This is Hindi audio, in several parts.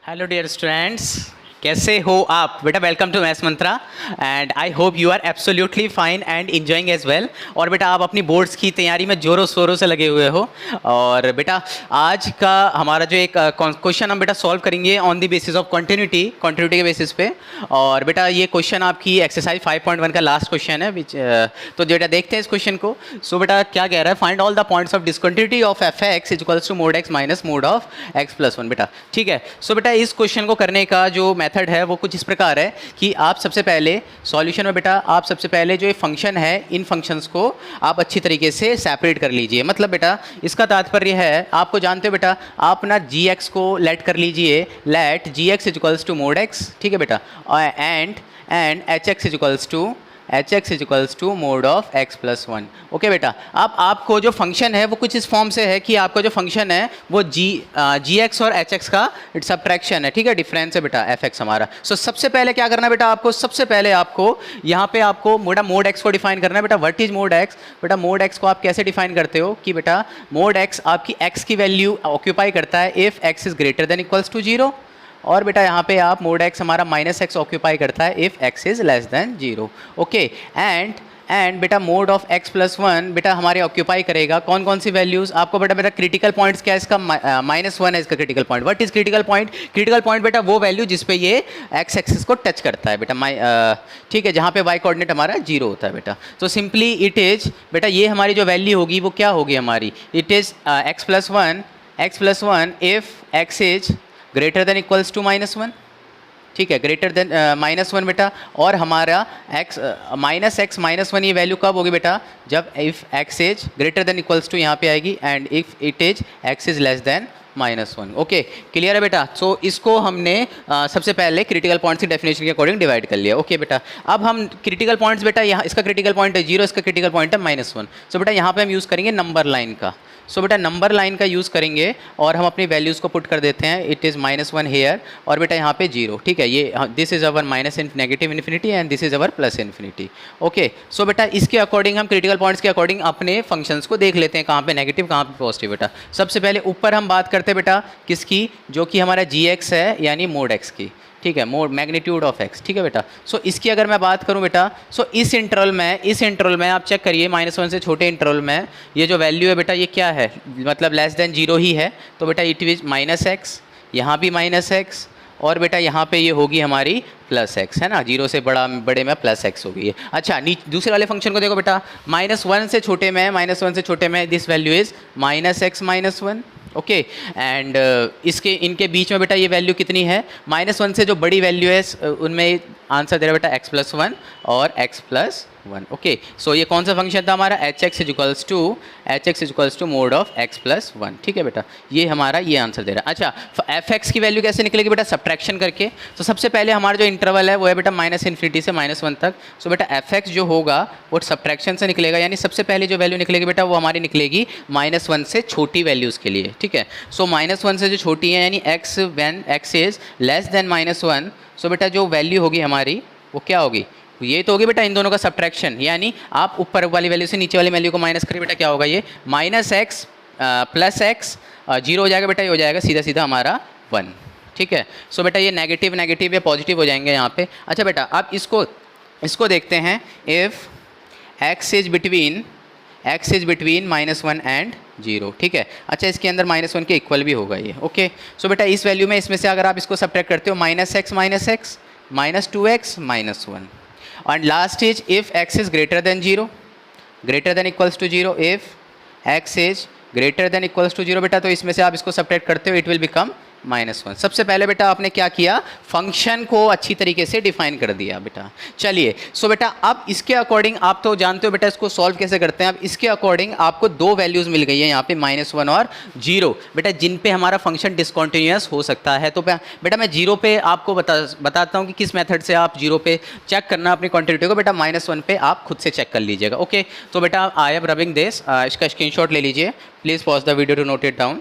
हेलो डियर स्टूडेंट्स, कैसे हो आप बेटा। Welcome to Maths Mantra and I hope you are absolutely fine and enjoying as well. और बेटा आप अपनी बोर्ड्स की तैयारी में जोरों शोरों से लगे हुए हो। और बेटा आज का हमारा जो एक क्वेश्चन हम बेटा सॉल्व करेंगे on the basis of continuity के बेसिस पे। और बेटा ये क्वेश्चन आपकी एक्सरसाइज 5.1 का लास्ट क्वेश्चन है तो बेटा देखते हैं इस क्वेश्चन को। सो बेटा क्या कह रहा है, find all the points of discontinuity of f x equals to mod x minus mod of x plus one. बेटा ठीक है। सो बेटा इस क्वेश्चन को करने का जो मेथड है वो कुछ इस प्रकार है कि आप सबसे पहले सॉल्यूशन में बेटा आप सबसे पहले जो ये फंक्शन है इन फंक्शंस को आप अच्छी तरीके से सेपरेट कर लीजिए। मतलब बेटा इसका तात्पर्य है, आपको जानते हो बेटा, आप ना जी एक्स को लेट कर लीजिए, let g x equals to mod x, ठीक है बेटा, and h x equals to mod of x plus one. Okay बेटा, अब आपको जो फंक्शन है वो कुछ इस फॉर्म से है कि आपका जो फंक्शन है वो जी एक्स और एच एक्स का सब्ट्रैक्शन है, ठीक है, डिफरेंस है बेटा एफ एक्स हमारा। सो सबसे पहले क्या करना है बेटा, आपको सबसे पहले आपको यहाँ पे आपको मोड एक्स को डिफाइन करना है बेटा। What is mod X? बेटा मोड एक्स को आप कैसे डिफाइन करते हो कि बेटा मोड एक्स आपकी एक्स की वैल्यू ऑक्यूपाई करता है if x is greater than equals to zero. और बेटा यहाँ पे आप मोड एक्स हमारा माइनस एक्स ऑक्यूपाई करता है if X is less than zero. Okay, and बेटा mod of x plus one बेटा हमारे ऑक्यूपाई करेगा कौन कौन सी वैल्यूज़। आपको बेटा क्रिटिकल पॉइंट्स क्या है इसका, माइनस वन है इसका critical point. What is critical point? Critical point बेटा वो वैल्यू जिस पे ये एक्स एक्सिस को टच करता है बेटा, ठीक है, जहाँ पे वाई कोऑर्डिनेट हमारा जीरो होता है बेटा। तो सिंपली इट इज़ बेटा ये हमारी जो वैल्यू होगी वो क्या होगी हमारी, it is x plus one if x is greater than equals to minus one, ठीक है, ग्रेटर देन माइनस वन बेटा। और हमारा एक्स माइनस वन ये वैल्यू कब होगी बेटा, जब if x is greater than equals to यहाँ पे आएगी and if it is x is less than minus one. Okay, clear है बेटा। सो इसको हमने सबसे पहले क्रिटिकल पॉइंट्स की डेफिनेशन के अकॉर्डिंग डिवाइड कर लिया। ओके बेटा, अब हम क्रिटिकल पॉइंट्स बेटा यहाँ इसका क्रिटिकल पॉइंट है जीरो, इसका क्रिटिकल पॉइंट है माइनस वन। सो बेटा यहाँ पे हम यूज़ करेंगे नंबर लाइन का। सो बेटा नंबर लाइन का यूज़ करेंगे और हम अपनी वैल्यूज़ को पुट कर देते हैं। It is minus one here और बेटा यहाँ पे जीरो, ठीक है, ये this is our minus negative infinity and this is our plus infinity. Okay, so बेटा इसके अकॉर्डिंग हम क्रिटिकल पॉइंट्स के अकॉर्डिंग अपने फंक्शंस को देख लेते हैं, कहाँ पे नेगेटिव कहाँ पे पॉजिटिव बेटा। सबसे पहले ऊपर हम बात करते हैं बेटा किसकी, जो कि हमारा जी एक्स है यानी मोड एक्स की, ठीक है, मोड मैग्नीट्यूड ऑफ एक्स, ठीक है बेटा। सो इसकी अगर मैं बात करूं बेटा, सो इस इंटरवल में आप चेक करिए माइनस वन से छोटे इंटरवल में ये जो वैल्यू है बेटा ये क्या है, मतलब लेस देन जीरो ही है। तो बेटा इट इज माइनस एक्स, यहाँ भी माइनस एक्स और बेटा यहाँ पे ये होगी हमारी प्लस एक्स, है ना, जीरो से बड़े में प्लस एक्स होगी। अच्छा दूसरे वाले फंक्शन को देखो बेटा, माइनस वन से छोटे में this value is minus x minus one. Okay, and इनके बीच में बेटा ये वैल्यू कितनी है, माइनस वन से जो बड़ी वैल्यू है उनमें आंसर दे रहा है बेटा एक्स प्लस वन और x plus one. Okay, so ये कौन सा फंक्शन था हमारा, h x equals to mod of x plus one, ठीक है बेटा, ये हमारा ये आंसर दे रहा है। अच्छा एफ एक्स की वैल्यू कैसे निकलेगी बेटा, सब्ट्रैक्शन करके। तो सबसे पहले हमारा जो इंटरवल है वो है बेटा माइनस इन्फिनिटी से माइनस वन तक। सो बेटा एफ एक्स जो होगा वो सब्ट्रैक्शन से निकलेगा, यानी सबसे पहले जो वैल्यू निकलेगी बेटा वो हमारी निकलेगी माइनस वन से छोटी वैल्यूज़ के लिए, ठीक है। सो माइनस वन से जो छोटी है यानी X when X is less than minus one, so बेटा जो वैल्यू होगी हमारी वो क्या होगी, ये तो होगी बेटा इन दोनों का सब्ट्रैक्शन, यानी आप ऊपर वाली वैल्यू से नीचे वाली वैल्यू को माइनस करिए बेटा, क्या होगा ये minus x plus x, zero हो जाएगा बेटा, ये हो जाएगा सीधा सीधा हमारा वन, ठीक है। सो बेटा ये नेगेटिव या पॉजिटिव हो जाएंगे यहाँ पे। अच्छा बेटा आप इसको देखते हैं, if x is between minus one and zero, ठीक है। अच्छा इसके अंदर माइनस वन के इक्वल भी होगा ये। ओके, सो बेटा इस वैल्यू में इसमें से अगर आप इसको सब्ट्रैक्ट करते हो minus x minus two x minus one, and last is if x is greater than equals to 0, if x is greater than equals to 0 बेटा, तो इसमें से आप इसको सब्ट्रैक्ट करते हो, it will become minus one. सबसे पहले बेटा आपने क्या किया, फंक्शन को अच्छी तरीके से डिफाइन कर दिया बेटा। चलिए सो बेटा अब इसके अकॉर्डिंग आप तो जानते हो बेटा इसको सॉल्व कैसे करते हैं। अब इसके अकॉर्डिंग आपको दो वैल्यूज़ मिल गई है यहाँ पे माइनस वन और जीरो बेटा, जिन पे हमारा फंक्शन डिसकॉन्टिन्यूअस हो सकता है। तो बेटा मैं जीरो पे आपको बताता हूँ कि किस मेथड से आप जीरो पे चेक करना अपनी क्वान्टिटी को। बेटा माइनस वन पे आप खुद से चेक कर लीजिएगा। ओके, तो बेटा आई एम रबिंग दिस, इसका स्क्रीनशॉट ले लीजिए, please pause the video to note it down.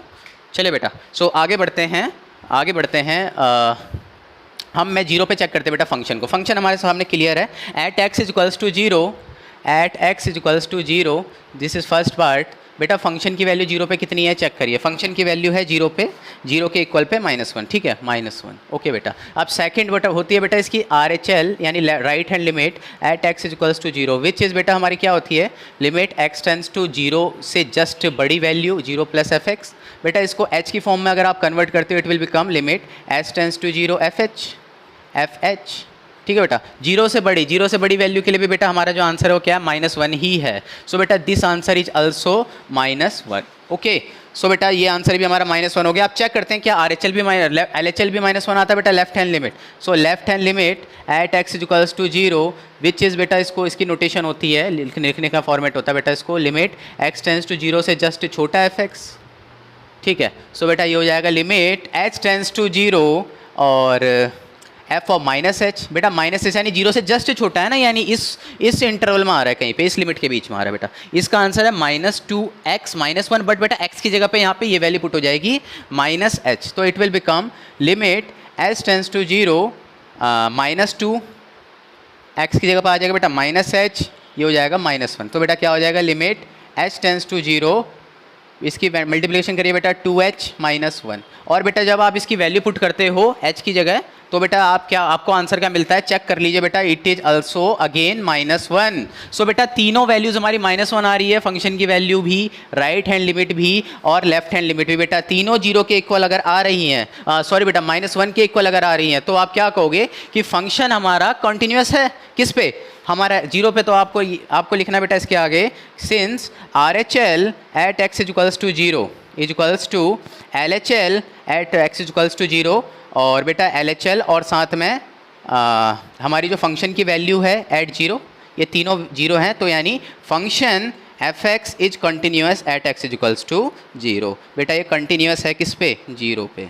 चलिए बेटा सो आगे बढ़ते हैं। मैं जीरो पे चेक करते हैं बेटा फंक्शन को। फंक्शन हमारे सामने क्लियर है, at x is equals to zero, this is first part, बेटा फंक्शन की वैल्यू 0 पे कितनी है चेक करिए, फंक्शन की वैल्यू है 0 पे, 0 के इक्वल पे -1, ठीक है, -1, ओके बेटा। अब सेकंड बेटा होती है बेटा इसकी RHL यानी right hand limit at x equals to 0, which is बेटा हमारी क्या होती है, लिमिट x टेंस टू 0 से जस्ट बड़ी वैल्यू 0 प्लस fx। बेटा इसको h की फॉर्म में अगर आप कन्वर्ट करते हो it will become limit h tends to 0 fh, ठीक है बेटा। 0 से बड़ी वैल्यू के लिए भी बेटा हमारा जो आंसर है वो क्या है, -1 ही है। सो बेटा this answer is also -1, okay. So बेटा ये आंसर भी हमारा -1 हो गया। आप चेक करते हैं क्या LHL भी -1 आता है बेटा left hand limit. So left hand limit at x equals to 0 which is बेटा इसको इसकी नोटेशन होती है, लिखने का फॉर्मेट होता है बेटा इसको लिमिट x टेंस टू 0 से जस्ट छोटा fx, ठीक है। सो बेटा ये हो जाएगा लिमिट h टेंस टू 0 और f ऑफ -h, बेटा -h यानी 0 से जस्ट छोटा है ना, यानी इस इंटरवल में आ रहा है कहीं पे, इस लिमिट के बीच में आ रहा है बेटा। इसका आंसर है -2x -1, बट बेटा x की जगह पे यहाँ पे ये वैल्यू पुट हो जाएगी -h, तो it will become limit h tends to 0 -2, x की जगह पे आ जाएगा बेटा -h, ये हो जाएगा -1। तो बेटा क्या हो जाएगा, लिमिट h टेंस टू 0, इसकी मल्टीप्लिकेशन करिए बेटा 2h -1, और बेटा जब आप इसकी वैल्यू पुट करते हो h की जगह तो बेटा आपको आंसर क्या मिलता है, चेक कर लीजिए बेटा, इट इज आल्सो अगेन -1। सो बेटा तीनों वैल्यूज हमारी -1 आ रही है, फंक्शन की वैल्यू भी, राइट हैंड लिमिट भी और लेफ्ट हैंड लिमिट भी, बेटा तीनों 0 के इक्वल अगर आ रही हैं, सॉरी बेटा -1 के इक्वल अगर आ रही हैं, तो आप क्या कहोगे कि फंक्शन हमारा कंटिन्यूअस है। किस पे, हमारा 0 पे, तो आपको लिखना बेटा इसके आगे, since RHL at x equals to 0 is equals to LHL at x equals to 0, और बेटा LHL और साथ में हमारी जो फंक्शन की वैल्यू है एट 0, ये तीनों 0 हैं, तो यानी function fx is continuous at x equals to 0। बेटा ये कंटिन्यूअस है किस पे, 0 पे,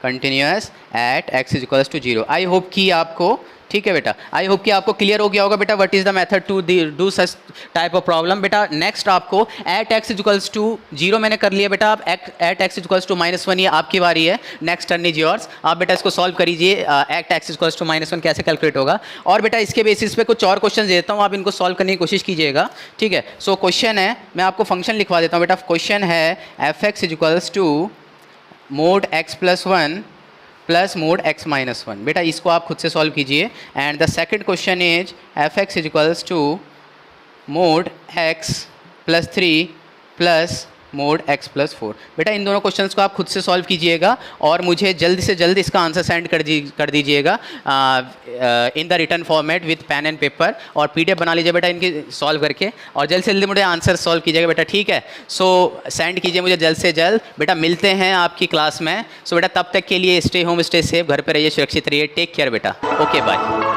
continuous at x equals to 0। I hope कि आपको, ठीक है बेटा, आई होप कि आपको क्लियर हो गया होगा बेटा what is the method to do such type of problem. बेटा नेक्स्ट आपको एट x इक्वल्स टू 0 मैंने कर लिया बेटा, आप एट x इक्वल्स टू -1, ये आपकी बारी है, नेक्स्ट टर्न इज योर्स। आप बेटा इसको सॉल्व करिए, एट x इक्वल्स टू -1 कैसे कैलकुलेट होगा, और बेटा इसके बेसिस पे कुछ और क्वेश्चन देता हूँ, आप इनको सॉल्व करने की कोशिश कीजिएगा, ठीक है। सो क्वेश्चन है, मैं आपको फंक्शन लिखवा देता हूँ बेटा, क्वेश्चन है fx equals to mod x+1 plus mod x -1, बेटा इसको आप खुद से सॉल्व कीजिए। And the second question is fx equals to mod x+3 plus mod x+4। बेटा इन दोनों क्वेश्चंस को आप खुद से सॉल्व कीजिएगा और मुझे जल्द से जल्द इसका आंसर सेंड कर दीजिएगा in the return format with pen and paper, और PDF बना लीजिए बेटा इनकी सॉल्व करके, और जल्द से जल्दी मुझे आंसर सॉल्व कीजिएगा बेटा, ठीक है। सो सेंड कीजिए मुझे जल्द से जल्द बेटा, मिलते हैं आपकी क्लास में। सो बेटा तब तक के लिए स्टे होम, स्टे सेफ, घर पर रहिए, सुरक्षित रहिए, टेक केयर बेटा, ओके बाय।